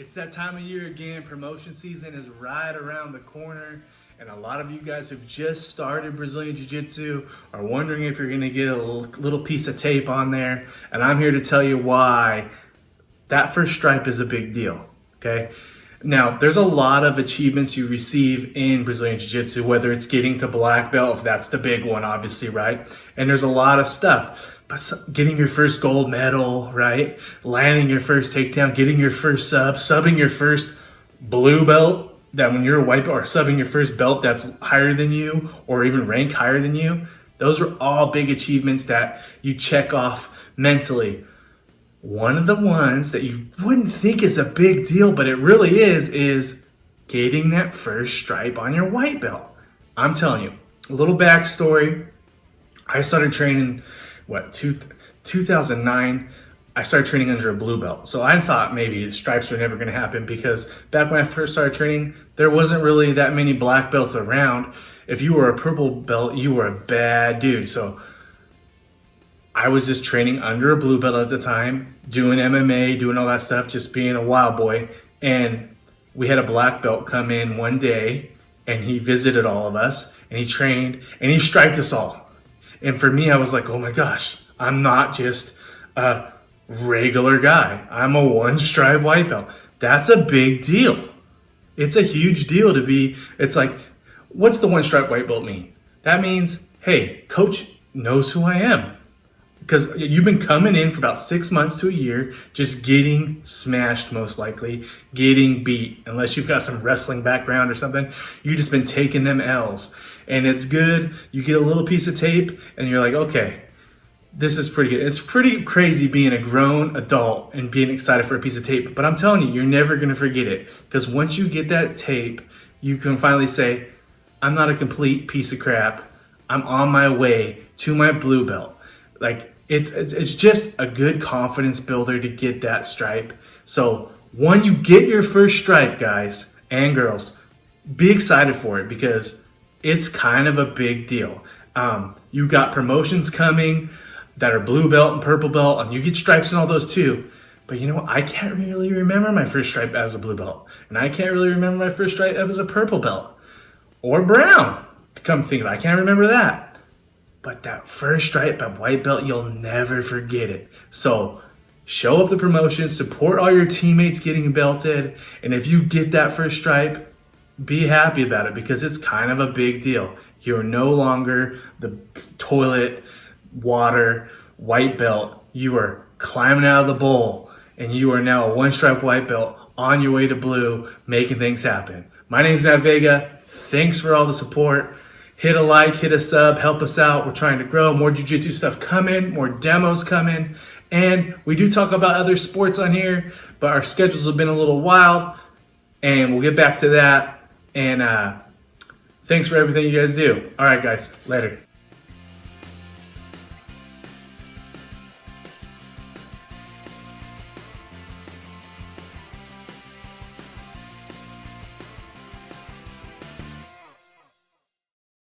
It's that time of year again. Promotion season is right around the corner. And a lot of you guys who've just started Brazilian Jiu-Jitsu are wondering if you're gonna get a little piece of tape on there. And I'm here to tell you why that first stripe is a big deal, okay? Now, there's a lot of achievements you receive in Brazilian Jiu-Jitsu, whether it's getting to black belt, if that's the big one, obviously, right? And there's a lot of stuff. But getting your first gold medal, right? Landing your first takedown, getting your first sub, subbing your first blue belt, that when you're a white belt, or subbing your first belt that's higher than you, or even rank higher than you, those are all big achievements that you check off mentally. One of the ones that you wouldn't think is a big deal, but it really is getting that first stripe on your white belt. I'm telling you, a little backstory. I started training, 2009, I started training under a blue belt. So I thought maybe stripes were never gonna happen because back when I first started training, there wasn't really that many black belts around. If you were a purple belt, you were a bad dude. So I was just training under a blue belt at the time, doing MMA, doing all that stuff, just being a wild boy. And we had a black belt come in one day and he visited all of us and he trained and he striped us all. And for me, I was like, oh my gosh, I'm not just a regular guy. I'm a one stripe white belt. That's a big deal. It's a huge deal to be, it's like, what's the one stripe white belt mean? That means, hey, coach knows who I am. Because you've been coming in for about 6 months to a year, just getting smashed most likely, getting beat. Unless you've got some wrestling background or something, you've just been taking them L's. And it's good, you get a little piece of tape and you're like, okay, this is pretty good. It's pretty crazy being a grown adult and being excited for a piece of tape. But I'm telling you, you're never gonna forget it. Because once you get that tape, you can finally say, I'm not a complete piece of crap. I'm on my way to my blue belt. Like, it's just a good confidence builder to get that stripe. So when you get your first stripe, guys and girls, be excited for it because it's kind of a big deal. You got promotions coming that are blue belt and purple belt, and you get stripes and all those too. But you know, I can't really remember my first stripe as a blue belt, and I can't really remember my first stripe as a purple belt or brown. Come think of it, I can't remember that. But that first stripe at white belt, you'll never forget it. So show up the promotion, support all your teammates getting belted, and if you get that first stripe, be happy about it because it's kind of a big deal. You're no longer the toilet water white belt. You are climbing out of the bowl and you are now a one stripe white belt on your way to blue, making things happen. My name is Matt Vega. Thanks for all the support. Hit a like, hit a sub, help us out. We're trying to grow. More jiu-jitsu stuff coming, more demos coming. And we do talk about other sports on here, but our schedules have been a little wild. And we'll get back to that. And thanks for everything you guys do. All right, guys. Later.